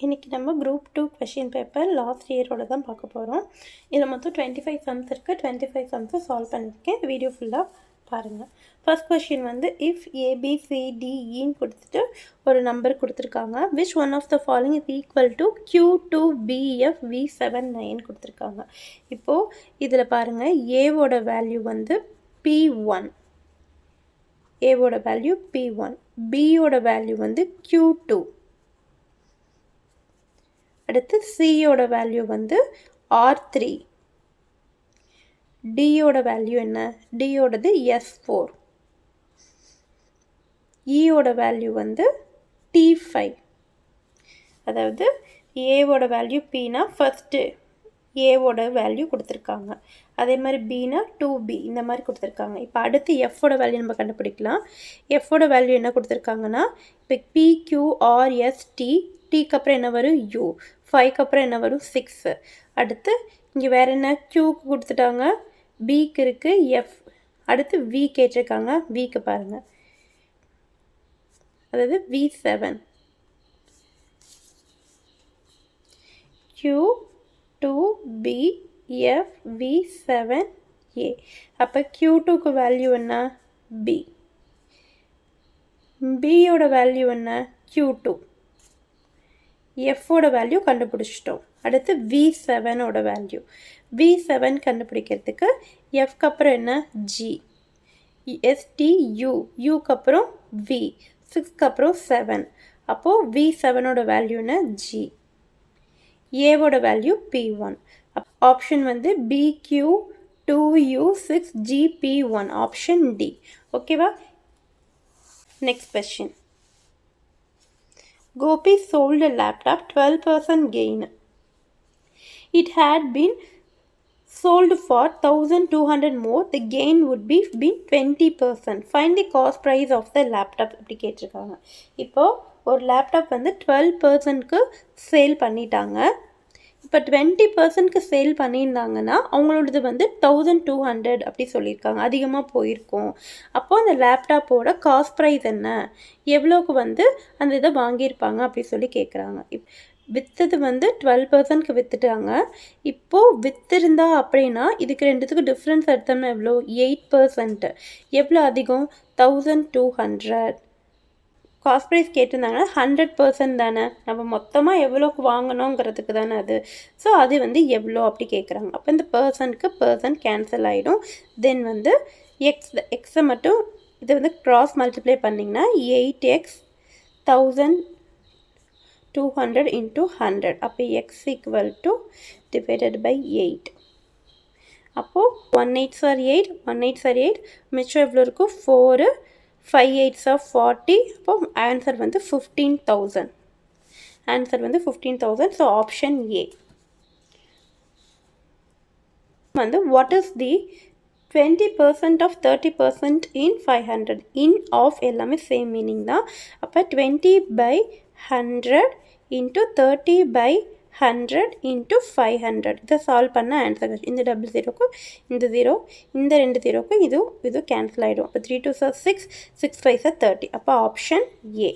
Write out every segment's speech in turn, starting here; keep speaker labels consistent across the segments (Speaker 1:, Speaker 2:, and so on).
Speaker 1: இன்றைக்கி நம்ம group 2 question paper last இயரோட தான் பார்க்க போகிறோம். இதில் மொத்தம் 25 சம்ஸ் இருக்குது. 25 சம்ஸை சால்வ் பண்ணியிருக்கேன். வீடியோ ஃபுல்லாக பாருங்கள். ஃபர்ஸ்ட் கொஷின் வந்து இஃப் ஏபிசிடிஇன்னு கொடுத்துட்டு ஒரு நம்பர் கொடுத்துருக்காங்க. Which one of the following is equal to Q2BF V79 கொடுத்துருக்காங்க. இப்போது இதில் பாருங்கள், ஏவோட வேல்யூ வந்து P1, ஏவோட வேல்யூ P1, பியோட வேல்யூ வந்து Q2, அடுத்து சியோட வேல்யூ வந்து R3, டியோட வேல்யூ என்ன, டியோடது S4, ஈயோட வேல்யூ வந்து T5. அதாவது ஏவோட வேல்யூ Pனா ஃபஸ்ட்டு ஏவோட வேல்யூ கொடுத்துருக்காங்க, அதே மாதிரி பினா 2B இந்த மாதிரி கொடுத்துருக்காங்க. இப்போ அடுத்து எஃபோட வேல்யூ நம்ம கண்டுபிடிக்கலாம். எஃபோட வேல்யூ என்ன கொடுத்துருக்காங்கன்னா, இப்போ PQRST, டீக்கு அப்புறம் என்ன வரும் U, 5க்கு அப்புறம் என்ன வரும் 6. அடுத்து இங்கே வேறு என்ன, Qக்கு கொடுத்துட்டாங்க, பிக்கு இருக்குது F, அடுத்து V கேட்டிருக்காங்க. விக்கு பாருங்கள், அதாவது V7, Q2BF V7A. அப்போ Q2க்கு வேல்யூ என்ன, B, பியோட வேல்யூ என்ன, Q2, எஃபோட வேல்யூ கண்டுபிடிச்சிட்டோம். அடுத்து V7ஓட வேல்யூ, V7 கண்டுபிடிக்கிறதுக்கு எஃப்க்கு அப்புறம் என்ன, G, STU, யூக்கு அப்புறம் V, 6க்கு அப்புறம் 7. அப்போது V7ஓட வேல்யூ என்ன, G, ஏவோட வேல்யூ P1. ஆப்ஷன் வந்து BQ2U6GP1, ஆப்ஷன் டி. ஓகேவா? Next question. Gopi sold a laptop 12% gain. It had been sold for 1,200 more. The gain would be 20%. Find the cost price of the laptop. அப்படி கேட்டிருக்காங்க. இப்போது ஒரு laptop வந்து 12%க்கு sale பண்ணிட்டாங்க. இப்போ 20%க்கு sale பண்ணியிருந்தாங்கன்னா அவங்களோடது வந்து 1,200 அப்படி சொல்லியிருக்காங்க, அதிகமாக போயிருக்கும். அப்போது அந்த லேப்டாப்போட காஸ்ட் ப்ரைஸ் என்ன, எவ்வளோக்கு வந்து அந்த இதை வாங்கியிருப்பாங்க அப்படி சொல்லி கேட்குறாங்க. விற்றது வந்து 12%க்கு விற்றுட்டாங்க. இப்போது விற்றுருந்தா அப்படின்னா இதுக்கு ரெண்டுத்துக்கு டிஃப்ரென்ஸ் எடுத்தோம்னா எவ்வளோ, 8%. எவ்வளோ அதிகம், 1,200. காஸ்ட் ப்ரைஸ் கேட்டிருந்தாங்கன்னா 100% தானே, நம்ம மொத்தமாக எவ்வளோக்கு வாங்கணுங்கிறதுக்கு தானே அது. ஸோ அது வந்து எவ்வளோ அப்படி கேட்குறாங்க. அப்போ இந்த பர்சனுக்கு பர்சன் கேன்சல் ஆகிடும். தென் வந்து எக்ஸை மட்டும் இதை வந்து க்ராஸ் மல்டிப்ளை பண்ணிங்கன்னா 8x 1,200 into 100. அப்போ x equal to divided by 8. அப்போது 1 8s are 8, 1 8s are 8, மிச்சம் எவ்வளோ இருக்கும், 4, 5 8s are 40. அப்போ ஆன்சர் வந்து 15,000. ஆன்சர் வந்து 15,000. ஸோ ஆப்ஷன் ஏ வந்து what is the 20% of 30% in 500. In of எல்லாமே சேம் மீனிங் தான். அப்போ 20/100 இன்ட்டு 30/100 இன்ட்டு 500. இதை சால்வ் பண்ண ஆன்சர் இந்த டபுள் ஜீரோக்கும் இந்த ஜீரோ, இந்த ரெண்டு ஜீரோக்கும் இது கேன்சல் ஆகிடும். அப்போ 3 2s are 6, 6 5s are 30. அப்போ ஆப்ஷன் ஏ.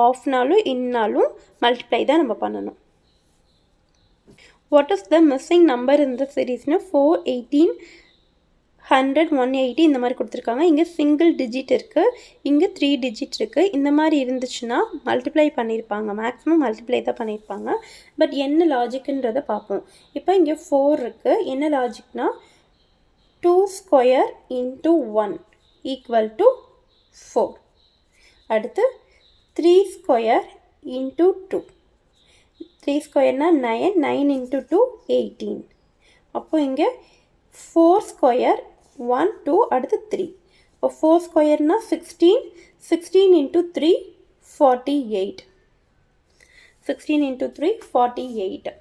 Speaker 1: ஆஃப்னாலும் இன்னாலும் மல்டிப்ளை தான் நம்ம பண்ணணும். What is the missing number இந்த சீரீஸ்னால் 4 18 100 180 இந்த மாதிரி கொடுத்துருக்காங்க. இங்கே சிங்கிள் டிஜிட் இருக்குது, இங்கே 3 டிஜிட் இருக்குது. இந்த மாதிரி இருந்துச்சுன்னா மல்டிப்ளை பண்ணியிருப்பாங்க, மேக்ஸிமம் மல்டிப்ளை தான் பண்ணியிருப்பாங்க. பட் என்ன லாஜிக்குன்றதை பார்ப்போம். இப்போ இங்கே 4 இருக்குது. என்ன லாஜிக்னா 2 ஸ்கொயர் இன்ட்டு 1 ஈக்குவல் டு 4. அடுத்து 3 ஸ்கொயர் இன்ட்டு 2, 3 ஸ்கொயர்னால் 9, 9 இன்ட்டு 2 18. அப்போ இங்கே 4 ஸ்கொயர் 1 2 அடுத்து 3. இப்போ 4 ஸ்கொயர்னால் 16, 16 இன்ட்டு 3 48, 16 இன்ட்டு 3 48.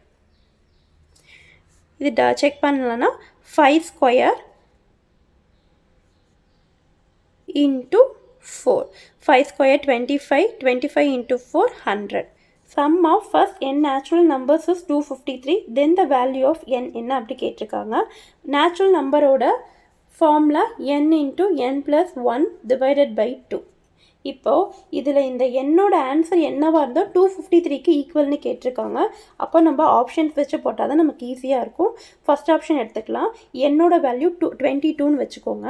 Speaker 1: இது செக் பண்ணலன்னா 5 square into 4, 5 square 25, 25 into 4 100. Sum of first n natural numbers is 253. Then the value of n என்ன அப்படி கேட்டிருக்காங்க. நேச்சுரல் நம்பரோட formula n into n plus 1 divided by 2. இப்போது இதில் இந்த என்னோட ஆன்சர் என்னவாக இருந்தால் 253க்கு ஈக்குவல்னு கேட்டிருக்காங்க. அப்போ நம்ம ஆப்ஷன்ஸ் வச்சு போட்டால் தான் நமக்கு ஈஸியாக இருக்கும். ஃபஸ்ட் ஆப்ஷன் எடுத்துக்கலாம். என்னோட வேல்யூ 22ன்னு வச்சுக்கோங்க.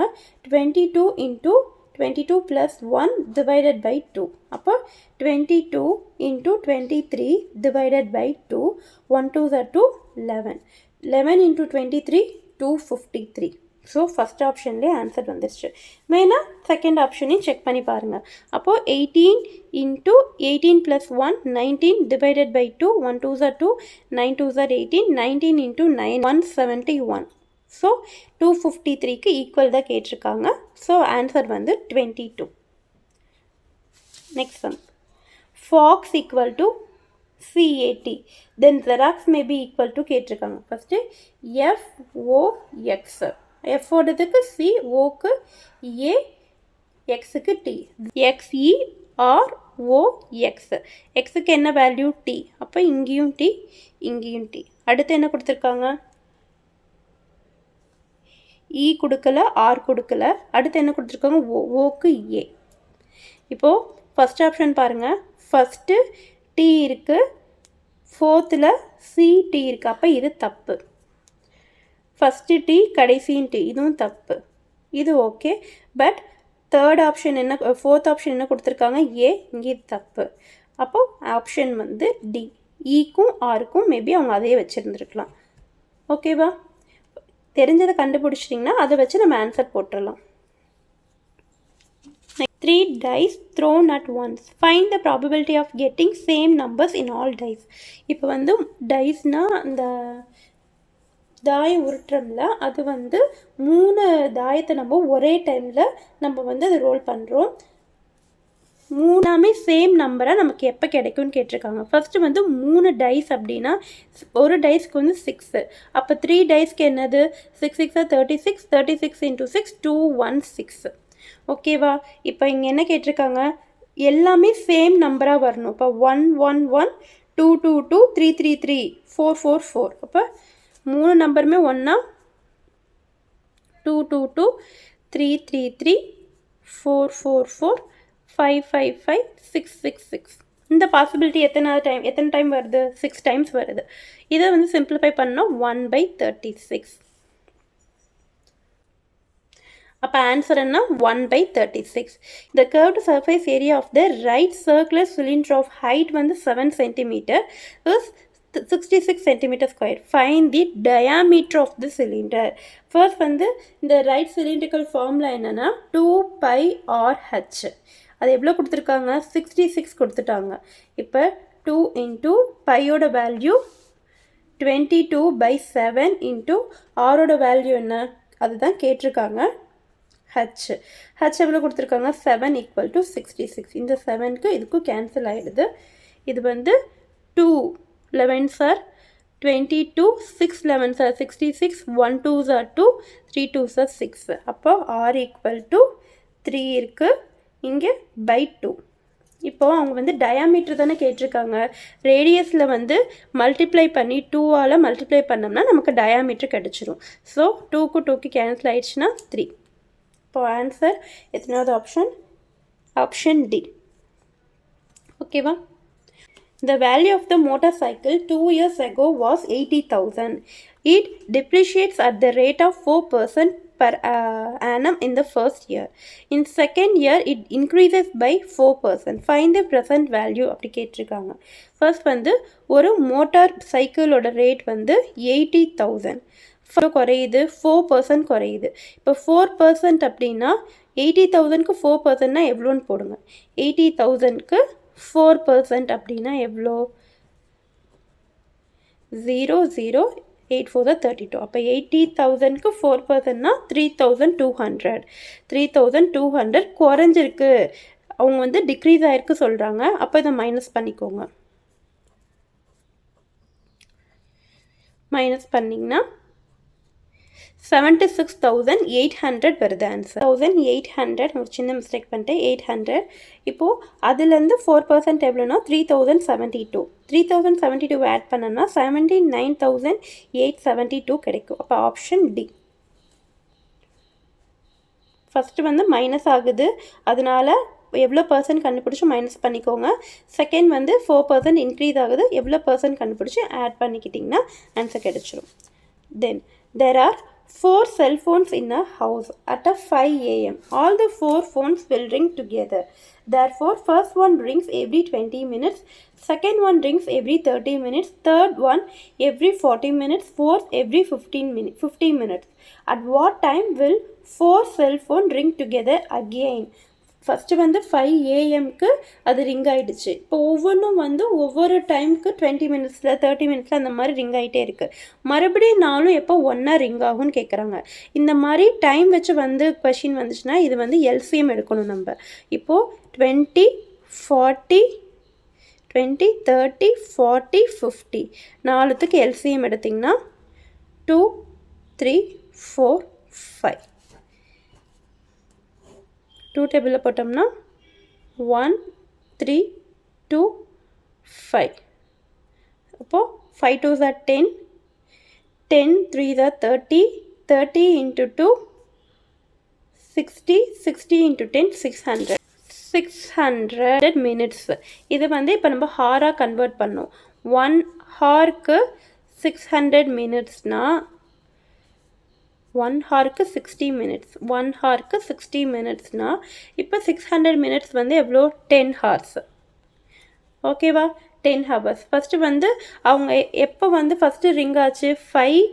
Speaker 1: 22 இன்ட்டு 22 + 1 divided by 2. அப்போ 22 into 23 divided by 2. 1 2s are 2, 11. 11 into 23, 253. So first ஆப்ஷன்லேயே answer வந்துருச்சு. மெயினாக செகண்ட் ஆப்ஷனையும் செக் பண்ணி பாருங்கள். அப்போது 18 into 18 + 1, 19 divided by 2. 1 2s are 2, 9 2s are 18. 19 into 9, 171. So 253க்கு ஈக்குவல் தான் கேட்டிருக்காங்க. ஸோ ஆன்சர் வந்து 22. Next sum. Fox equal to CAT. Then xerox may be equal to கேட்டிருக்காங்க. First FOX. எஃபோடதுக்கு C, ஓக்கு A, எக்ஸுக்கு T. XEROX. எக்ஸுக்கு என்ன வேல்யூ T. அப்போ இங்கேயும் T, இங்கேயும் T. அடுத்து என்ன கொடுத்துருக்காங்க? E கொடுக்கல, R கொடுக்கல. அடுத்து என்ன கொடுத்துருக்காங்க? ஓக்கு A. இப்போது ஃபஸ்ட் ஆப்ஷன் பாருங்கள். ஃபஸ்ட்டு T இருக்குது, ஃபோர்த்தில் CT இருக்குது. அப்போ இது தப்பு. ஃபஸ்ட்டு T, கடைசியும் T, இதுவும் தப்பு. இது ஓகே. பட் தேர்ட் ஆப்ஷன் என்ன, ஃபோர்த் ஆப்ஷன் என்ன கொடுத்துருக்காங்க? A. இங்கே தப்பு. அப்போது ஆப்ஷன் வந்து D. ஈக்கும் ஆருக்கும் மேபி அவங்க அதையே வச்சுருந்துருக்கலாம். ஓகேவா? தெரிஞ்சதை கண்டுபிடிச்சிட்டிங்கன்னா அதை வச்சு நம்ம ஆன்சர் போட்டுடலாம். 3 dice thrown at once. Find the probability of getting same numbers in all dice. இப்போ வந்து டைஸ்னால் அந்த தாயம் உருட்டுறோம்ல, அது வந்து 3 தாயத்தை நம்ம ஒரே டைமில் நம்ம வந்து அதை ரோல் பண்ணுறோம். மூணாமே சேம் நம்பராக நமக்கு எப்போ கிடைக்கும்னு கேட்டிருக்காங்க. ஃபஸ்ட்டு வந்து 3 டைஸ் அப்படின்னா ஒரு டைஸ்க்கு வந்து 6. அப்போ 3 டைஸ்க்கு என்னது? 6 6 36. 36 into 6, 216. ஓகேவா? இப்போ இங்கே என்ன கேட்டிருக்காங்க? எல்லாமே சேம் நம்பராக வரணும். இப்போ 1 1 1, 2 2 2, 3 3 3, 4 4 4. அப்போ 3 நம்பருமே ஒன்றா 2 2 2, 3 3 3, 4 4 4, 5 5 5, 6 6 6. இந்த பாசிபிலிட்டி எத்தனை டைம் வருது? 6 டைம்ஸ் வருது. இதை வந்து சிம்பிளிஃபை பண்ணால் 1/36. அப்போ ஆன்சர் என்ன? 1/36. The curved surface area of the right circular cylinder of height வந்து 7 cm is 66 centimeter square. Find the diameter of the cylinder. First வந்து இந்த right cylindrical formula என்னன்னா 2πRH. அது எவ்வளோ கொடுத்துருக்காங்க? 66 கொடுத்துட்டாங்க. இப்போ 2 into பையோட வேல்யூ 22/7 into ஆரோட வேல்யூ என்ன? அதுதான் கேட்டிருக்காங்க. ஹச் எவ்வளோ கொடுத்துருக்காங்க? 7 = 66. இந்த 7க்கு இதுக்கும் கேன்சல் ஆகிடுது. இது வந்து 2 11s are 22, 6 11s are 66, 1 2s are 2, 3 2s are 6. அப்போ R = 3 இருக்குது. இங்கே /2. இப்போது அவங்க வந்து டயாமீட்டர் தானே கேட்டிருக்காங்க. ரேடியஸில் வந்து மல்டிப்ளை பண்ணி 2ஆல் மல்டிப்ளை பண்ணோம்னா நமக்கு டயாமீட்டர் கிடச்சிரும். ஸோ 2க்கு 2க்கு கேன்சல் ஆகிடுச்சுன்னா 3. இப்போ ஆன்சர் எத்தனாவது ஆப்ஷன்? Option D. ஓகேவா? The value of the motorcycle 2 years ago was 80,000. It depreciates at the rate of 4% per annum in the first year. In second year, it increases by 4%. Find the present value அப்படி கேட்டிருக்காங்க. First வந்து ஒரு motor சைக்கிளோட rate வந்து 80,000. குறையுது, 4% குறையுது. இப்போ 4% அப்படின்னா 80,000க்கு 4%னா எவ்வளோன்னு போடுங்க. 80,000க்கு 4% அப்படின்னா எவ்வளோ? 0 0 8 4 32. அப்போ 80,000க்கு 4%னா 3,200. 3,200 குறைஞ்சிருக்கு. அவங்க வந்து டிக்ரீஸ் ஆகிருக்கு சொல்கிறாங்க. அப்போ இதை மைனஸ் பண்ணிக்கோங்க. மைனஸ் பண்ணிங்கன்னா 76,800 வருது ஆன்சர். 1800 ஒரு சின்ன மிஸ்டேக் பண்ணிட்டேன். 800. இப்போது அதுலேருந்து 4% எவ்வளோனா 3,072. 3,072 ஆட் பண்ணோன்னா 79,872 கிடைக்கும். அப்போ ஆப்ஷன் D. ஃபஸ்ட்டு வந்து மைனஸ் ஆகுது, அதனால் எவ்வளோ பர்சன்ட் கண்டுபிடிச்சி மைனஸ் பண்ணிக்கோங்க. செகண்ட் வந்து 4% இன்க்ரீஸ் ஆகுது, எவ்வளோ பர்சன்ட் கண்டுபிடிச்சி ஆட் பண்ணிக்கிட்டிங்கன்னா ஆன்சர் கிடச்சிரும். தென் there are 4 cell phones in a house at 5 a.m. All the 4 phones will ring together. Therefore, first one rings every 20 minutes, second one rings every 30 minutes, third one every 40 minutes, fourth every 15 minutes. At what time will 4 cell phone ring together again? First வந்து 5 AM அது ring ஆகிடுச்சு. இப்போ ஒவ்வொன்றும் வந்து ஒவ்வொரு டைமுக்கு 20 மினிட்ஸில் 30 மினிட்ஸில் அந்த மாதிரி ரிங் ஆகிட்டே இருக்குது. மறுபடியும் நாளும் எப்போ ஒன்றா ரிங் ஆகும்னு கேட்குறாங்க. இந்த மாதிரி டைம் வச்சு வந்து கொஷின் வந்துச்சுன்னா இது வந்து எல்சிஎம் எடுக்கணும் நம்ம. இப்போது 20, 40, 20, 30, 40, 50 நாலுத்துக்கு எல்சிஎம் எடுத்திங்கன்னா 2, 3, 4, 5. 2 டேபிளில் போட்டோம்னா 1, 3, 2, 5. அப்போது 5 2s are 10, 10 3s are 30, 30 into 2, 60, 60 into 10, 600. 600 minutes. இது வந்து இப்போ நம்ம ஹாராக கன்வெர்ட் பண்ணோம். 1 ஹாருக்கு 600 மினிட்ஸ்னால் 1 ஹாருக்கு 60 மினிட்ஸ். 1 ஹாருக்கு 60 மினிட்ஸ்னால் இப்போ 600 மினிட்ஸ் வந்து எவ்வளோ? 10 ஹார்ஸ். ஓகேவா? 10 ஹவர்ஸ். ஃபஸ்ட்டு வந்து அவங்க எப்போ வந்து ஃபஸ்ட்டு ரிங் ஆச்சு? 5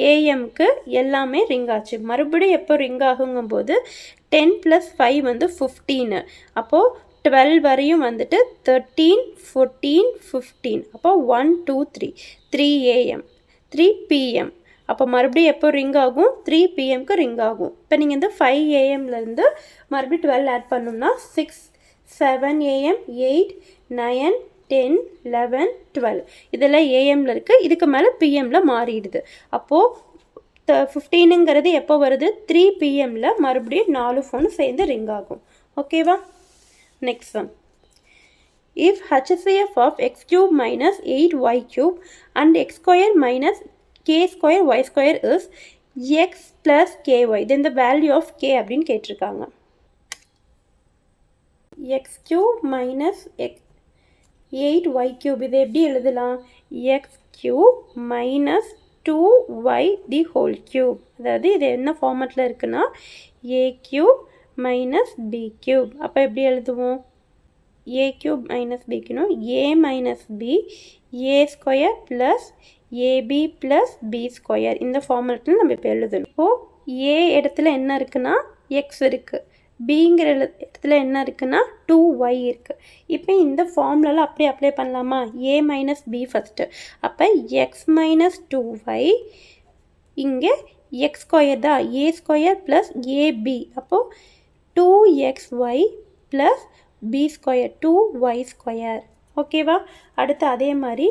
Speaker 1: AM எல்லாமே ரிங் ஆச்சு. மறுபடியும் எப்போ ரிங் ஆகுங்கும்போது 10 + 5 வந்து 15. அப்போது 12 வரையும் வந்துட்டு 13, 14, 15. அப்போது 1, 2, 3 3 AM 3 PM. அப்போ மறுபடியும் எப்போ ரிங் ஆகும்? 3 PM ரிங் ஆகும். இப்போ நீங்கள் இந்த 5 AMலேருந்து மறுபடியும் 12 ஆட் பண்ணோம்னா 6, 7 AM 8, 9, 10, 11, 12 இதெல்லாம் ஏஎம்மில் இருக்குது. இதுக்கு மேலே பிஎம்மில் மாறிடுது. அப்போது 15ங்கிறது எப்போ வருது? 3 PM மறுபடியும் 4 ஃபோன் சேர்ந்து ரிங் ஆகும். ஓகேவா? Next one. If HCF of x cube minus 8y cube and x square minus k square y square is x plus ky, then the value of k அப்படின்னு கேட்டிருக்காங்க. x cube minus 8y cube இதை எப்படி எழுதலாம்? x cube minus 2y the whole cube. அதாவது இது என்ன ஃபார்மேட்டில் இருக்குன்னா a cube minus b cube. அப்போ எப்படி எழுதுவோம்? a cube minus b க்குனும் a minus b a square plus ab plus b square இந்த ஃபார்மேட்டில் நம்ம இப்போ எழுதணும். இப்போது a இடத்துல என்ன இருக்குன்னா x இருக்குது, பிங்கிற இடத்துல என்ன இருக்குன்னா 2y இருக்குது. இப்போ இந்த ஃபார்முலாவில் அப்படியே அப்ளை பண்ணலாமா? a minus b first. அப்போ x minus 2y இங்கே x ஸ்கொயர் தான், a ஸ்கொயர் ப்ளஸ் ab. அப்போது 2xy plus b square 2y square. ஓகேவா? அடுத்து அதே மாதிரி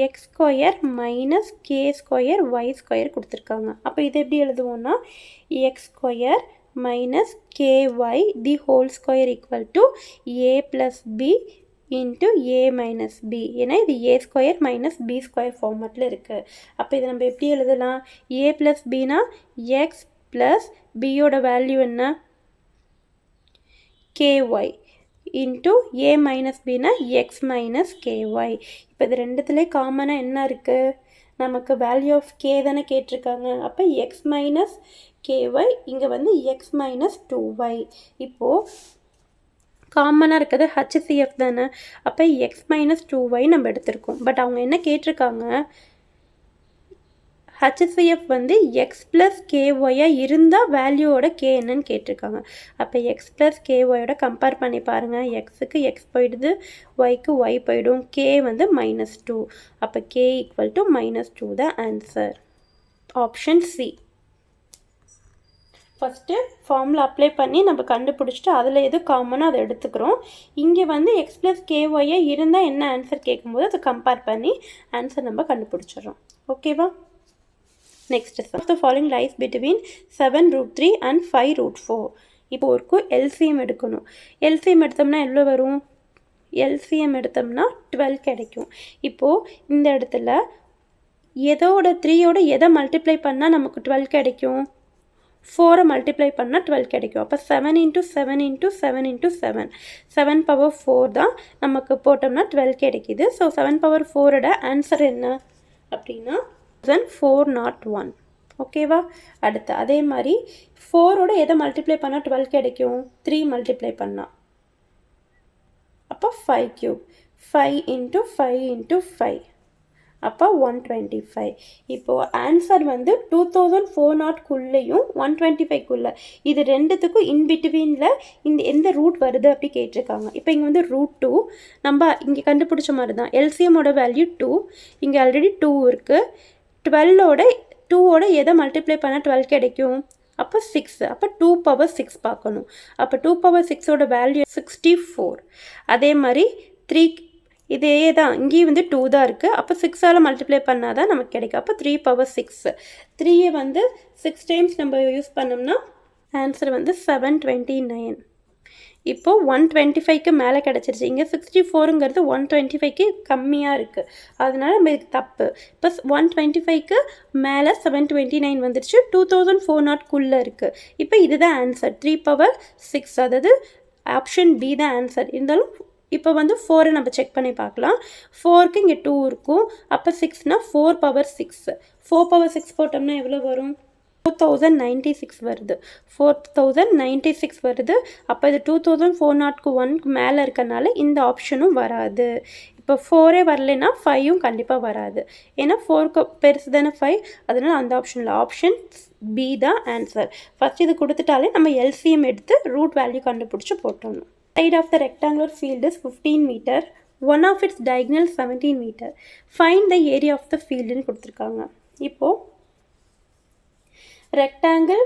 Speaker 1: X square minus K square Y square கொடுத்துருக்காங்க. அப்போ இதை எப்படி எழுதுவோம்னா X square minus K Y the whole square equal to A plus B into A minus B. ஏன்னா இது A square minus B square ஃபார்மேட்டில் இருக்குது. அப்போ இதை நம்ம எப்படி எழுதலாம்? ஏ ப்ளஸ் பினா எக்ஸ் ப்ளஸ் பியோட வேல்யூ என்ன? கேஒய் இன்ட்டு ஏ மைனஸ் பினா எக்ஸ் மைனஸ் கேஒய். இப்போ இது ரெண்டுத்துலேயே காமனாக என்ன இருக்குது? நமக்கு வேல்யூ ஆஃப் கே தானே கேட்டிருக்காங்க. அப்போ எக்ஸ் மைனஸ் கேஒய், இங்கே வந்து எக்ஸ் மைனஸ் 2y. இப்போது காமனாக இருக்கிறது ஹச்சிசிஎஃப் தானே. அப்போ எக்ஸ் மைனஸ் 2y நம்ம எடுத்திருக்கோம். பட் அவங்க என்ன கேட்டிருக்காங்க? ஹச்சிசிஎஃப் வந்து எக்ஸ் ப்ளஸ் கேஒயாக இருந்தால் வேல்யூவோட கே என்னன்னு கேட்டிருக்காங்க. அப்போ எக்ஸ் ப்ளஸ் கேஒயோட கம்பேர் பண்ணி பாருங்கள். எக்ஸுக்கு எக்ஸ் போயிடுது, ஒய்க்கு ஒய் போயிடும், கே வந்து -2. அப்போ கே ஈக்குவல் டு -2 தான் answer. Option C. First formula apply பண்ணி நம்ம கண்டுபிடிச்சிட்டு அதில் எது காமனாக அதை எடுத்துக்கிறோம். இங்கே வந்து எக்ஸ் ப்ளஸ் கேஒயாக இருந்தால் என்ன ஆன்சர் கேட்கும்போது அதை கம்பேர் பண்ணி ஆன்சர் நம்ம கண்டுபிடிச்சிடுறோம். ஓகேவா? Next sum. The following lies between 7√3 and 5√4. இப்போ ஒருக்கு எல்சிஎம் எடுக்கணும். எல்சிஎம் எடுத்தோம்னா எவ்வளோ வரும்? எல்சிஎம் எடுத்தோம்னா 12 கிடைக்கும். இப்போது இந்த இடத்துல எதோட 3யோட எதை மல்டிப்ளை பண்ணால் நமக்கு 12 கிடைக்கும்? 4 மல்டிப்ளை பண்ணால் 12 கிடைக்கும். அப்போ 7 × 7 × 7 × 7 7 பவர் 4 தான் நமக்கு போட்டோம்னா 12 கிடைக்கிது. ஸோ 7 பவர் 4ஓட ஆன்சர் என்ன அப்படின்னா 1401. ஓகேவா? அடுத்து அதே மாதிரி 4ஓட எதை மல்டிப்ளை பண்ணால் 12 கிடைக்கும்? 3 மல்டிப்ளை பண்ணால். அப்போ 5 ³ 5 × 5 × 5 அப்போ 125. இப்போது ஆன்சர் வந்து 2400 125 இது ரெண்டுத்துக்கும் இன்பிட்வீனில் எந்த ரூட் வருது அப்படி கேட்டிருக்காங்க. இப்போ இங்கே வந்து √2 நம்ம இங்கே கண்டுபிடிச்ச மாதிரி தான். எல்சிஎம்மோட வேல்யூ 2, இங்கே ஆல்ரெடி 2 இருக்குது. 2ஓட எதை மல்டிப்ளை பண்ணால் 12 கிடைக்கும்? அப்போ 6. அப்போ 2 பவர் 6 பார்க்கணும். அப்போ 2 பவர் 6ஓட வேல்யூ 64. அதே மாதிரி 3 இதே தான், இங்கேயும் வந்து 2 தான் இருக்குது. அப்போ 6ஆல் மல்டிப்ளை பண்ணால் தான் நமக்கு கிடைக்கும். அப்போ 3 பவர் 6. 3 வந்து 6 டைம்ஸ் நம்ம யூஸ் பண்ணோம்னா ஆன்சர் வந்து 729. இப்போது 125க்கு மேலே கிடச்சிருச்சு. இங்கே 64ங்கிறது 125க்கு கம்மியாக இருக்குது. அதனால நம்ம இதுக்கு தப்பு. இப்போ 125க்கு மேலே 729 வந்துருச்சு. 2400 இருக்குது. இப்போ இதுதான் ஆன்சர் 3 பவர் 6. அதாவது ஆப்ஷன் பி தான் ஆன்சர். இருந்தாலும் இப்போ வந்து 4 நம்ம செக் பண்ணி பார்க்கலாம். 4க்கு இங்கே 2 இருக்கும். அப்போ 6னா 4 பவர் 6. 4 பவர் 6 போட்டோம்னா எவ்வளோ வரும்? 4096 வருது. 4096 வருது. அப்போ இது 2401க்கு மேலே இருக்கனால இந்த ஆப்ஷனும் வராது. இப்போ 4ஏ வரலைன்னா 5ம் கண்டிப்பாக வராது. ஏன்னா 4க்கு பெருசு தானே 5, அதனால் அந்த ஆப்ஷனில் ஆப்ஷன் பி தான் ஆன்சர். ஃபஸ்ட் இது கொடுத்துட்டாலே நம்ம எல்சிஎம் எடுத்து ரூட் வேல்யூ கண்டுபிடிச்சி போட்டோணும். Side of the rectangular field is 15 meter. One of its diagonal 17 meter. Find the area of the field கொடுத்துருக்காங்க. இப்போது ரெக்டாங்கிள்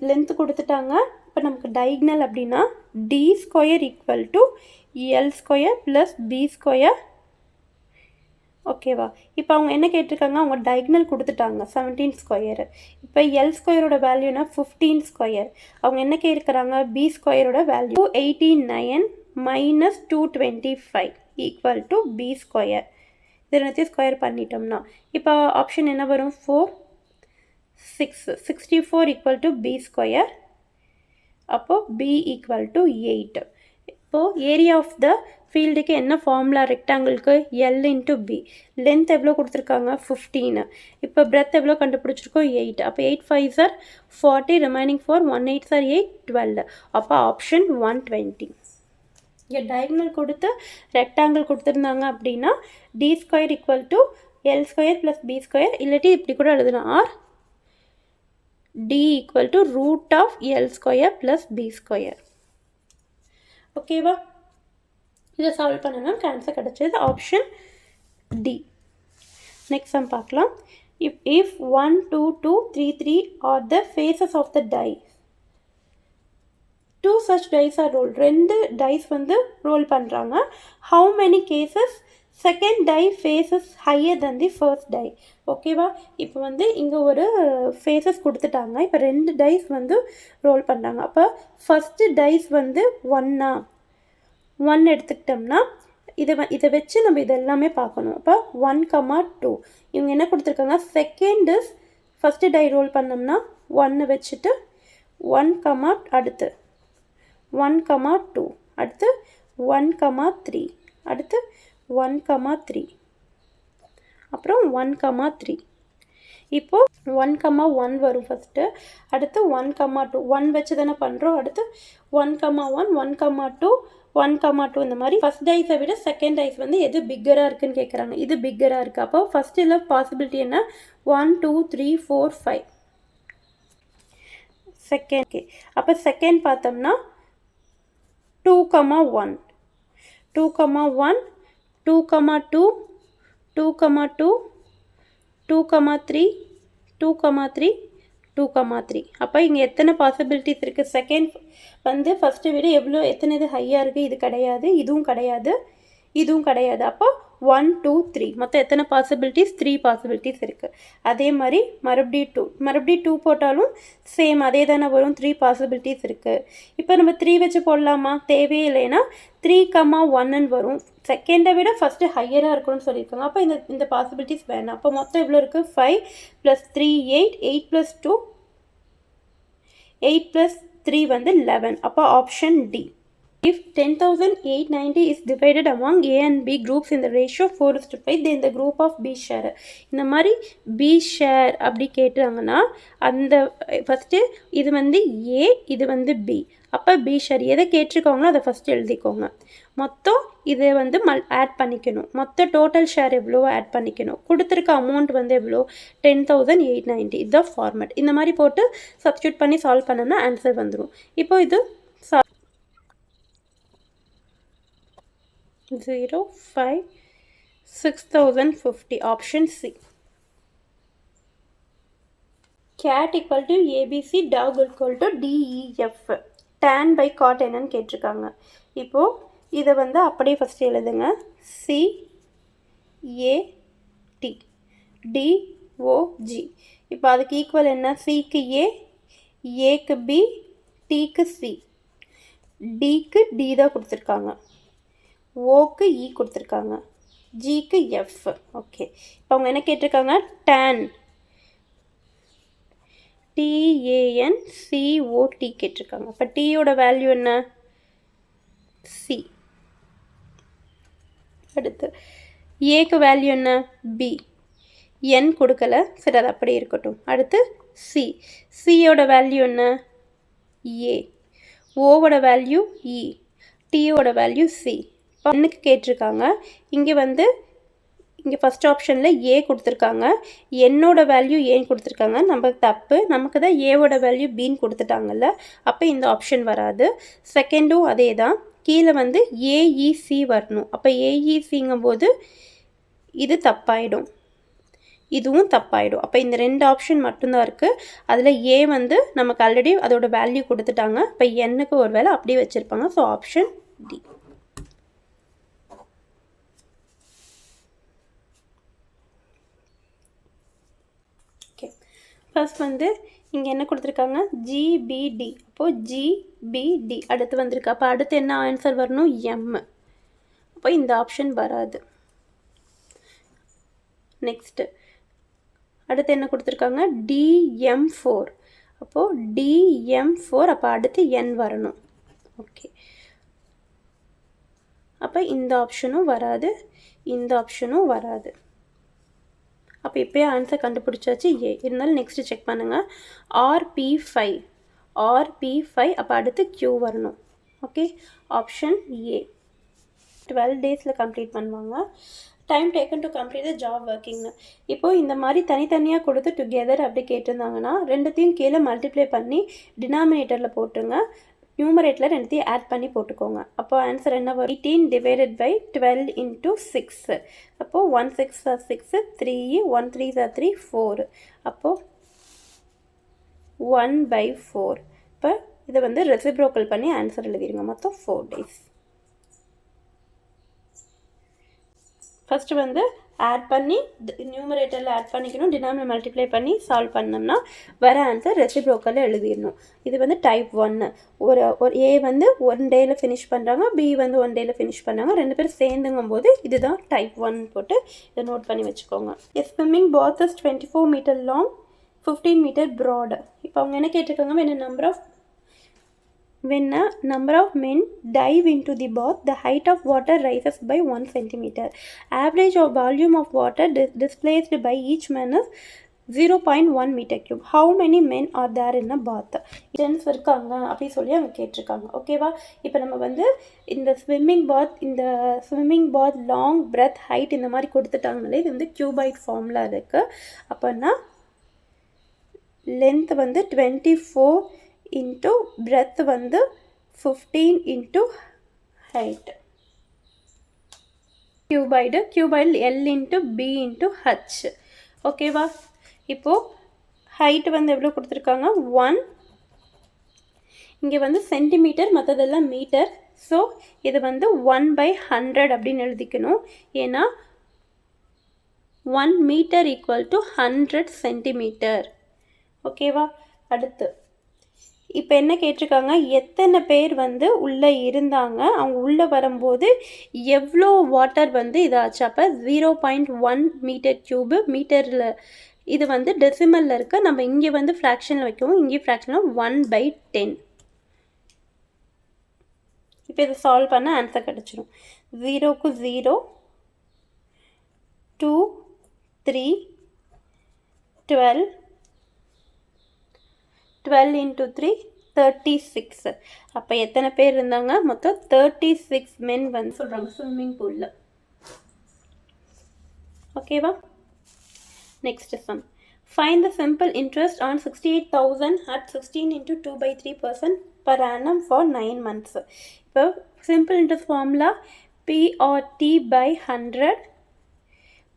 Speaker 1: லென்த் கொடுத்துட்டாங்க. இப்போ நமக்கு டைகனல் அப்படின்னா d² = L² + B². ஓகேவா? இப்போ அவங்க என்ன கேட்டிருக்காங்க? அவங்க டைகனல் கொடுத்துட்டாங்க 17². இப்போ L²ஓட வேல்யூனா 15². அவங்க என்ன கேட்குறாங்க? B²ஓட வேல்யூ 289 - 225 = B². இது எல்லாத்தையும் ஸ்கொயர் பண்ணிட்டோம்னா இப்போ ஆப்ஷன் என்ன வரும்? 4 6 64 = B². அப்போது B = 8. இப்போது ஏரியா ஆஃப் த ஃபீல்டுக்கு என்ன ஃபார்முலா? ரெக்டாங்கிளுக்கு L × B. லென்த் எவ்வளோ கொடுத்துருக்காங்க? 15. இப்போ பிரெத் எவ்வளோ கண்டுபிடிச்சிருக்கோம்? 8. அப்போ 8 5s are 40, remaining 4 1 8s are 8 12. அப்போ ஆப்ஷன் 120. இங்கே டயகனல் கொடுத்து ரெக்டாங்கிள் கொடுத்துருந்தாங்க அப்படின்னா d² = L² + B². இல்லாட்டி இப்படி கூட எழுதணும், ஆர் d = √L² + B². ஓகேவா? இதை சால்வ் பண்ணணும். ஆன்சர் கிடச்சது ஆப்ஷன் டி. நெக்ஸ்ட் சம் பார்க்கலாம். If 1 2 2 3 3 are the faces of the die. 2 such dice are rolled. 2 dice வந்து ரோல் பண்ணுறாங்க. How many cases second die faces higher then the first die? ஓகேவா? இப்போ வந்து இங்கே ஒரு ஃபேஸஸ் கொடுத்துட்டாங்க. இப்போ 2 டைஸ் வந்து ரோல் பண்ணுறாங்க. அப்போ ஃபஸ்ட்டு டைஸ் வந்து 1 எடுத்துக்கிட்டோம்னா இதை வச்சு நம்ம இதெல்லாமே பார்க்கணும். அப்போ 1, 2 இவங்க என்ன கொடுத்துருக்காங்க? Second is first die roll பண்ணோம்னா 1 வச்சுட்டு 1, அடுத்து 1, 2 அடுத்து 1, 3 அடுத்து 1, 3 அப்புறம் 1, 3. இப்போது 1, 1 வரும் ஃபஸ்ட்டு. அடுத்து 1, 2 1 வச்சு தானே பண்ணுறோம். அடுத்து 1, 1 1, 2 1, 2 இந்த மாதிரி ஃபஸ்ட் டைஸை விட செகண்ட் டைஸ் வந்து எது பிக்கராக இருக்குதுன்னு கேட்குறாங்க. இது பிக்கராக இருக்குது. அப்போ ஃபஸ்ட்டு இல்லை பாசிபிலிட்டி என்ன? 1 2 3 4 5 செகண்ட். ஓகே, அப்போ செகண்ட் பார்த்தோம்னா 2, 1 2, 1 2, 2 2, 2 2, 3 2, 3 2, 3. அப்போ இங்கே எத்தனை பாசிபிலிட்டிஸ் இருக்குது? செகண்ட் வந்து ஃபஸ்ட்டு விட எத்தனை இது ஹையாக இருக்குது? இது கிடையாது, இதுவும் கிடையாது, இதுவும் கிடையாது. அப்போ 1 2 3 மொத்தம் எத்தனை பாசிபிலிட்டிஸ்? 3 பாசிபிலிட்டிஸ் இருக்குது. அதே மாதிரி மறுபடியும் 2 போட்டாலும் சேம் அதே தானே வரும். 3 பாசிபிலிட்டிஸ் இருக்குது. இப்போ நம்ம 3 வச்சு போடலாமா? தேவையே இல்லைன்னா 3, 1ன்னு வரும். செகண்டை விட ஃபஸ்ட்டு ஹையராக இருக்கணும்னு சொல்லியிருக்காங்க. அப்போ இந்த பாசிபிலிட்டிஸ் வேணாம். அப்போ மொத்தம் எவ்வளோ இருக்குது? 5 + 3 8 8 + 2 8 + 3 வந்து 11. அப்போ option D. If 10,890 is divided among A and B groups in the ratio 4:5, then the group of B share. இந்த மாதிரி B share அப்படி கேட்டாங்கன்னா அந்த ஃபஸ்ட்டு இது வந்து A, இது வந்து B. அப்போ B share எதை கேட்டிருக்காங்களோ அதை ஃபஸ்ட்டு எழுதிக்கோங்க. மொத்தம் இதை வந்து ஆட் பண்ணிக்கணும். மொத்த டோட்டல் ஷேர் எவ்வளோ ஆட் பண்ணிக்கணும். கொடுத்துருக்க அமௌண்ட் வந்து எவ்வளோ 10,890. இதுதான் ஃபார்மேட். இந்த மாதிரி போட்டு சப்ஸ்டியூட் பண்ணி சால்வ் பண்ணோம்னா ஆன்சர் வந்துடும். இப்போ இது 0, 5, 6,050. Option C. Cat equal to ABC, dog equal to DEF. Tan by cot என்னன்னு கேட்டிருக்காங்க. இப்போ இதை வந்து அப்படியே ஃபஸ்ட்டு எழுதுங்க. CAT DOG. இப்போ அதுக்கு ஈக்குவல் என்ன? சிக்கு A, ஏக்கு B, Tக்கு C. Dக்கு D தான் கொடுத்துருக்காங்க. ஓக்கு இ கொடுத்துருக்காங்க. ஜிக்கு எஃப். ஓகே, இப்போ அவங்க என்ன கேட்டிருக்காங்க? டேன் TANCOT கேட்டிருக்காங்க. அப்போ டீயோட வேல்யூ என்ன? சி. அடுத்து ஏக்கு வேல்யூ என்ன? பி. என் கொடுக்கல, சரி அது அப்படியே இருக்கட்டும். அடுத்து சி. சியோட வேல்யூ என்ன? ஏ. ஓவோட வேல்யூ இ. டீயோட வேல்யூ சி. என்னக்கு கேட்டிருக்காங்க. இங்கே வந்து இங்கே ஃபஸ்ட் ஆப்ஷனில் ஏ கொடுத்துருக்காங்க, என்னோட வேல்யூ ஏன்னு கொடுத்துருக்காங்க. நமக்கு தப்பு, நமக்கு தான் ஏவோட வேல்யூ பின்னு கொடுத்துட்டாங்கல்ல, அப்போ இந்த ஆப்ஷன் வராது. செகண்டும் அதே தான், கீழே வந்து ஏஇசி வரணும். அப்போ ஏஇசிங்கும் போது இது தப்பாயிடும், இதுவும் தப்பாயிடும். அப்போ இந்த 2 ஆப்ஷன் மட்டும்தான் இருக்குது. அதில் ஏ வந்து நமக்கு ஆல்ரெடி அதோட வேல்யூ கொடுத்துட்டாங்க. இப்போ என்னக்கு ஒரு வேளை அப்படியே வச்சுருப்பாங்க. So option D. ஃபர்ஸ்ட் வந்து இங்கே என்ன கொடுத்துருக்காங்க? ஜிபிடி. அப்போது ஜிபிடி அடுத்து வந்திருக்கு. அப்போ அடுத்து என்ன ஆன்சர் வரணும்? எம். அப்போ இந்த ஆப்ஷன் வராது. நெக்ஸ்ட்டு அடுத்து என்ன கொடுத்துருக்காங்க? DM4. அப்போது DM4. அப்போ அடுத்து என் வரணும். ஓகே, அப்போ இந்த ஆப்ஷனும் வராது, இந்த ஆப்ஷனும் வராது. அப்போ இப்போயே ஆன்சர் கண்டுபிடிச்சாச்சு ஏ. இருந்தாலும் நெக்ஸ்ட்டு செக் பண்ணுங்கள். RP5. அப்போ அடுத்து Q வரணும். Okay, option A. 12 டேஸில் கம்ப்ளீட் பண்ணுவாங்க. Time taken to complete the job ஒர்க்கிங்னு. இப்போது இந்த மாதிரி தனித்தனியாக கொடுத்து டுகெதர் அப்படி கேட்டிருந்தாங்கன்னா ரெண்டுத்தையும் கீழே மல்டிப்ளை பண்ணி டினாமினேட்டரில் போட்டுங்க. நியூமரேட்டில் ரெண்டுத்தையும் ஆட் பண்ணி போட்டுக்கோங்க. அப்போ ஆன்சர் என்ன வரும்? 18 divided by 12 into 6. அப்போது 1 6 are 6, 3 1 3 are 3 4. அப்போது 1/4. இப்போ இதை வந்து ரெசிப்ரோக்கல் பண்ணி ஆன்சர் எழுதிடுங்க. மொத்தம் 4 days. ஃபஸ்ட்டு வந்து ஆட் பண்ணி நியூமரேட்டரில் ஆட் பண்ணிக்கணும், டினாமினேட்டர் மல்டிப்ளை பண்ணி சால்வ் பண்ணோம்னா வர ஆன்சர் ரெசிப்ரோக்கலில் எழுதிடணும். இது வந்து டைப் 1. ஒரு ஏ வந்து 1 டேயில் ஃபினிஷ் பண்ணுறாங்க, பி வந்து 1 டேயில் ஃபினிஷ் பண்ணுறாங்க. 2 பேரும் சேர்ந்துங்கும் போது இதுதான் டைப் 1 போட்டு இதை நோட் பண்ணி வச்சுக்கோங்க. Swimming bath is 24 meter long, 15 meter broad. இப்போ அவங்க என்ன கேட்டிருக்காங்க? When a number of men dive into the bath, the height of water rises by 1 centimeter. Average of volume of water displaced by each man is 0.1 meter cube. How many men are there in a bath? Gents இருக்காங்க அப்படி சொல்லி அவங்க கேட்டிருக்காங்க. ஓகேவா? இப்போ நம்ம வந்து இந்த ஸ்விம்மிங் பாத் லாங் பிரெத் ஹைட் இந்த மாதிரி கொடுத்துட்டாங்கனாலே இது வந்து கியூபாய்ட் ஃபார்மில் இருக்குது. அப்போன்னா லென்த் வந்து 24 into breadth வந்து 15 into height. cuboid L into B into H. ஓகேவா? இப்போது ஹைட் வந்து எவ்வளோ கொடுத்துருக்காங்க? 1. இங்கே வந்து சென்டிமீட்டர், மற்றதெல்லாம் மீட்டர். ஸோ இது வந்து 1/100 அப்படின்னு எழுதிக்கணும். ஏன்னா 1 meter equal to 100 centimeter. ஓகேவா? அடுத்து இப்போ என்ன கேட்டிருக்காங்க? எத்தனை பேர் வந்து உள்ளே இருந்தாங்க, அவங்க உள்ளே வரும்போது எவ்வளோ வாட்டர் வந்து இதாச்சு. அப்போ 0.1 மீட்டர் க்யூபு. மீட்டரில் இது வந்து டெசிமலில் இருக்குது. நம்ம இங்கே வந்து ஃப்ராக்ஷனில் வைக்கவும், இங்கே ஃப்ராக்ஷனில் 1/10. இப்போ இதை சால்வ் பண்ண ஆன்சர் கிடச்சிரும். 0க்கு 0, 2, 3, 12, 12 into 3, 36. அப்போ எத்தனை பேர் இருந்தாங்க? மொத்தம் 36 men வந்து சொல்கிறாங்க ஸ்விம்மிங் பூலில். ஓகேவா? Next sum. Find the simple interest on 68,000 at 16 into 2/3% per annum for 9 months. இப்போ simple interest formula PRT by 100.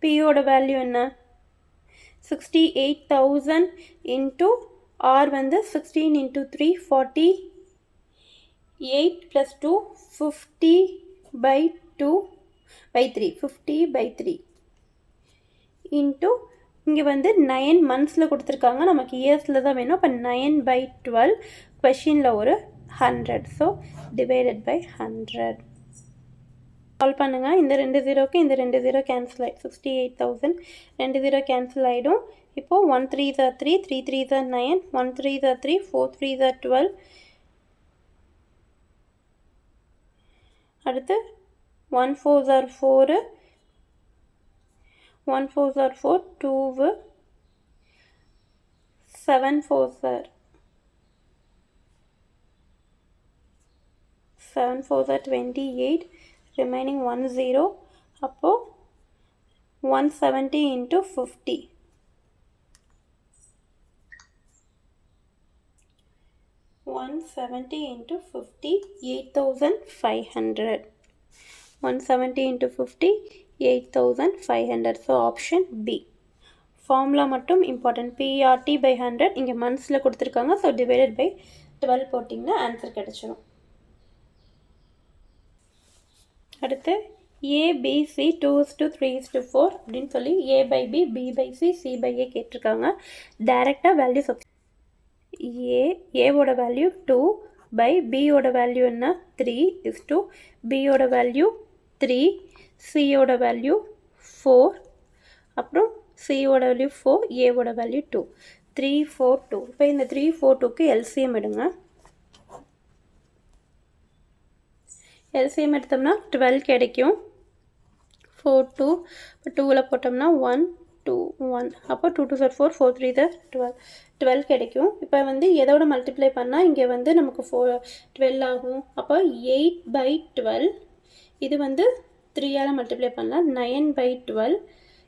Speaker 1: P ஓட வேல்யூ என்ன? 68,000 into R வந்து 16 into 3, 48 plus 2, 50/2/3, 50/3 into இங்கே வந்து 9 மந்த்ஸில் கொடுத்துருக்காங்க, நமக்கு இயர்ஸில் தான் வேணும். அப்போ 9/12 கொஷினில் ஒரு 100. ஸோ டிவைடட் பை 100 சால்வ் பண்ணுங்கள். இந்த 2 0க்கு இந்த 2 0 கேன்சல் ஆகிடும். 68,000 2 0 கேன்சல் ஆகிடும். இப்போது 1 3s are 3, 3 3s are 9, 1 3s are 3, 4 3s are 12. அடுத்து 1 4s are 4, 1 4s are 4, 2, 7 4s are 28, remaining 1 0. அப்போது 170 into 50. 170 into 50, 8,500. 170 into 50, 8,500. So option B. Formula மட்டும் இம்பார்ட்டன்ட். PRT by 100 இங்கே மந்த்ஸில் கொடுத்துருக்காங்க. ஸோ டிவைடட் பை 12 போட்டிங்கன்னா ஆன்சர் கிடச்சிடும். அடுத்து ABC 2:3:4 அப்படின்னு சொல்லி A/B, B/C, C/A கேட்டிருக்காங்க. டைரெக்டாக வேல்யூ ஏவோட வேல்யூ 2 பை பியோட வேல்யூ என்ன 3:, பியோட வேல்யூ 3, சியோட வேல்யூ 4, அப்புறம் சியோட வேல்யூ 4, ஏவோட வேல்யூ 2, 3 4 2. இப்போ இந்த 3 4 2க்கு எல்சிஎம் எடுங்க. எல்சிஎம் எடுத்தோம்னா 12 கிடைக்கும். 4 2, இப்போ 2ல் போட்டோம்னா 1 2 1, அப்போ 2 2 4, 4 3 12 கிடைக்கும். இப்போ வந்து எதோட மல்டிப்ளை பண்ணால் இங்கே வந்து நமக்கு 12 ஆகும். அப்போ 8/12, இது வந்து 3ஆல் மல்டிப்ளை பண்ணலாம். 9/12,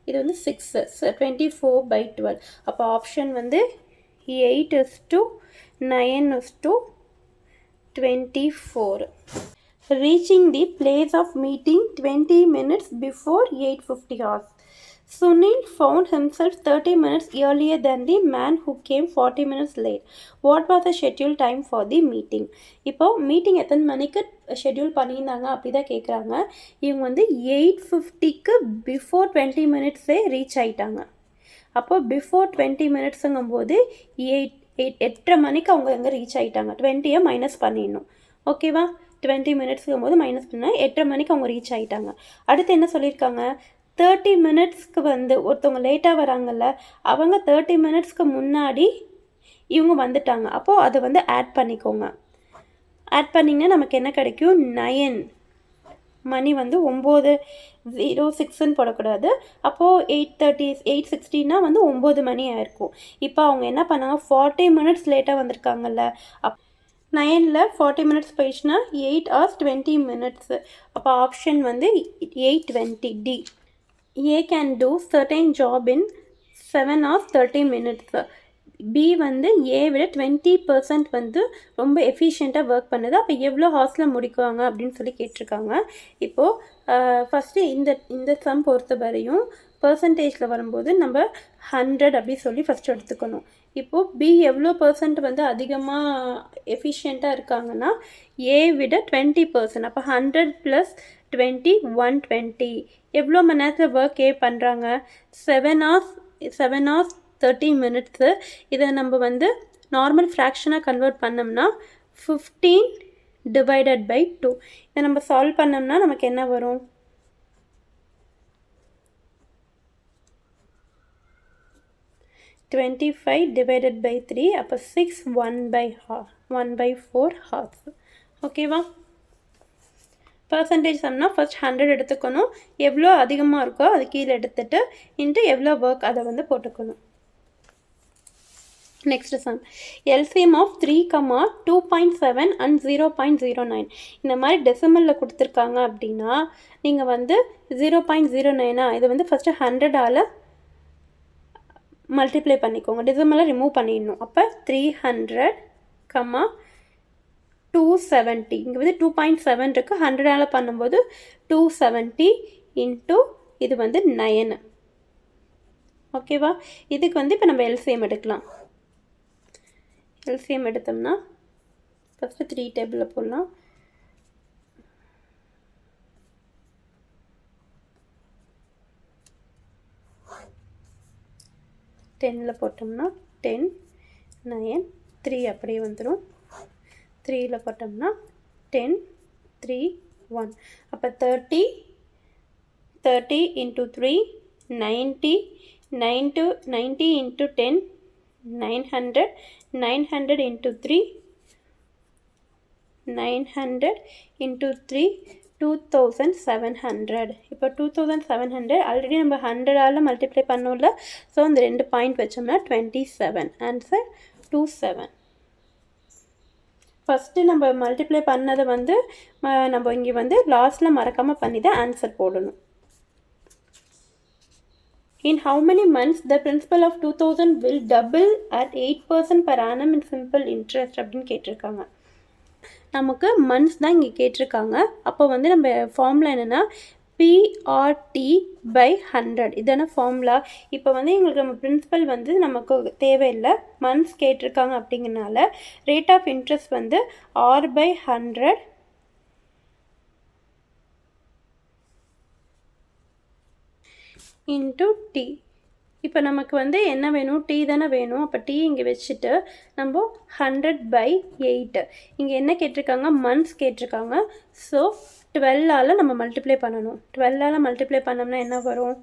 Speaker 1: இது வந்து 6, 24/12. அப்போ ஆப்ஷன் வந்து 8:9:24. Reaching the place of meeting 20 minutes before 8:50 hours. Sunil found himself 30 minutes earlier than the man who came 40 minutes late. What was the scheduled time for the meeting? இப்போ மீட்டிங் எத்தனை மணிக்கு schedule பண்ணியிருந்தாங்க அப்படி தான் கேட்குறாங்க. இவங்க வந்து 8:50க்கு பிஃபோர் 20 மினிட்ஸே ரீச் ஆகிட்டாங்க. அப்போ பிஃபோர் 20 மினிட்ஸுங்கும் போது 8:30 மணிக்கு அவங்க எங்கே ரீச் ஆகிட்டாங்க. 20யை மைனஸ் பண்ணிடணும். ஓகேவா? 20 மினிட்ஸுக்கும் போது மைனஸ் பண்ணால் 8:30 மணிக்கு அவங்க ரீச் ஆகிட்டாங்க. அடுத்து என்ன சொல்லியிருக்காங்க? 30 மினிட்ஸ்க்கு வந்து ஒருத்தவங்க லேட்டாக வராங்கல்ல, அவங்க 30 மினிட்ஸ்க்கு முன்னாடி இவங்க வந்துட்டாங்க. அப்போது அதை வந்து ஆட் பண்ணிக்கோங்க. ஆட் பண்ணிங்கன்னா நமக்கு என்ன கிடைக்கும்? 9 மணி வந்து 9:06ன்னு போடக்கூடாது. அப்போது 8:30 8:60னா வந்து 9 மணி ஆயிருக்கும். இப்போ அவங்க என்ன பண்ணாங்க? 40 மினிட்ஸ் லேட்டாக வந்திருக்காங்கல்ல, 9ல் 40 மினிட்ஸ் போயிடுச்சுன்னா 8 hours 20 minutes. அப்போ ஆப்ஷன் வந்து 8:20 D. A can do certain job in 7 hours 30 minutes. B வந்து A விட 20% வந்து ரொம்ப எஃபிஷியண்ட்டாக ஒர்க் பண்ணுது. அப்போ எவ்வளோ ஹார்ஸில் முடிக்குவாங்க அப்படின்னு சொல்லி கேட்டிருக்காங்க. இப்போது ஃபஸ்ட்டு இந்த சம் பொறுத்த வரையும் பர்சன்டேஜில் வரும்போது நம்ம 100 அப்படி சொல்லி ஃபஸ்ட்டு எடுத்துக்கணும். இப்போது பி எவ்வளோ பர்சன்ட் வந்து அதிகமாக எஃபிஷியண்ட்டாக இருக்காங்கன்னா ஏ விட 20%. அப்போ 100 + 20 120. எவ்வளோ மணி நேரத்தில் ஒர்க் ஏ பண்ணுறாங்க? 7 hours 30 minutes. இதை நம்ம வந்து நார்மல் ஃப்ராக்ஷனாக கன்வெர்ட் பண்ணோம்னா 15 divided by 2. இதை நம்ம சால்வ் பண்ணோம்னா நமக்கு என்ன வரும்? 25 divided by 3, அப்போ 6 1/4 half. ஓகேவா? பர்சன்டேஜ் சம்னா ஃபர்ஸ்ட் 100 எடுத்துக்கணும், எவ்வளோ அதிகமாக இருக்கோ அது கீழே எடுத்துட்டு இன்ட்டு எவ்வளோ ஒர்க் அதை வந்து போட்டுக்கணும். Next sum, LCM of 3, 2.7 and 0.09. இந்த மாதிரி டெசிமலில் கொடுத்துருக்காங்க அப்படின்னா நீங்கள் வந்து 0.09 இதை வந்து ஃபஸ்ட்டு 100ஆல் மல்டிப்ளை பண்ணிக்கோங்க, டெசிமலை ரிமூவ் பண்ணிடணும். அப்போ 300, 270. இங்கே வந்து 2.7 இருக்குது, 100ஆல் பண்ணும்போது 270 இன்ட்டு இது வந்து 9. ஓகேவா? இதுக்கு வந்து இப்போ நம்ம எல்சிஎம் எடுக்கலாம். எல்சிஎம் எடுத்தோம்னா ஃபஸ்ட்டு 3 டேபிளில் போடலாம். டென்னில் போட்டோம்னா 10, 9, 3 அப்படியே வந்துடும். 3ல் போட்டோம்னா 10, 3, 1. அப்போ 30 இன்ட்டு 3 90, 90 இன்ட்டு 10 900, 900 into 3 900 into 3 2700. இப்போ 2700 ஆல்ரெடி நம்ம 100ஆல் மல்டிப்ளை பண்ணோம்ல, ஸோ அந்த 2 பாயிண்ட் வச்சோம்னா 27. ஆன்சர் 27. ஃபஸ்ட்டு நம்ம மல்டிப்ளை பண்ணதை வந்து நம்ம இங்கே வந்து லாஸ்ட்டில் மறக்காமல் பண்ணி தான் ஆன்சர் போடணும். In how many months the principal of 2000 will double at 8% per annum in simple interest அப்படின்னு கேட்டிருக்காங்க. நமக்கு மந்த்ஸ் தான் இங்கே கேட்டிருக்காங்க. அப்போ வந்து நம்ம ஃபார்முலா என்னென்னா PRT/100 இதான ஃபார்முலா. இப்போ வந்து எங்களுக்கு நம்ம பிரின்சிபல் வந்து நமக்கு தேவையில்லை, மந்த்ஸ் கேட்டிருக்காங்க அப்படிங்கிறனால ரேட் ஆஃப் இன்ட்ரெஸ்ட் வந்து R/100 இன்ட்டு T. இப்போ நமக்கு வந்து என்ன வேணும், T தானே வேணும். அப்போ T இங்கே வச்சுட்டு நம்ம 100/8. இங்கே என்ன கேட்டிருக்காங்க, மந்த்ஸ் கேட்டிருக்காங்க. ஸோ 12ஆல் நம்ம மல்டிப்ளை பண்ணணும். 12ஆல் மல்டிப்ளை பண்ணோம்னா என்ன வரும்,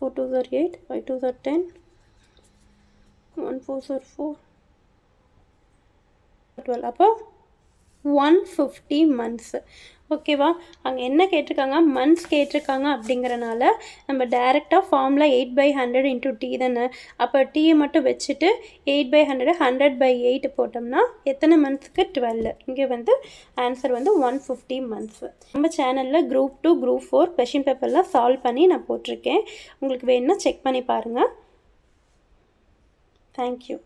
Speaker 1: 4 2s are 8, 5 2s are 10, 1 4s are 4, 12. அப்போ 150 months. ஓகேவா? அங்கே என்ன கேட்டிருக்காங்க, மந்த்ஸ் கேட்டிருக்காங்க அப்படிங்கிறனால நம்ம டேரெக்டாக ஃபார்முலா 8/100 இன்ட்டு T தானே. அப்போ டீயை மட்டும் வச்சுட்டு 8/100 100/8 போட்டோம்னா எத்தனை மந்த்ஸ்க்கு 12. இங்கே வந்து ஆன்சர் வந்து 150 months. நம்ம சேனலில் Group 2 Group 4 கொஷின் பேப்பர்லாம் சால்வ் பண்ணி நான் போட்டிருக்கேன். உங்களுக்கு வேணும்னா செக் பண்ணி பாருங்கள். தேங்க்யூ.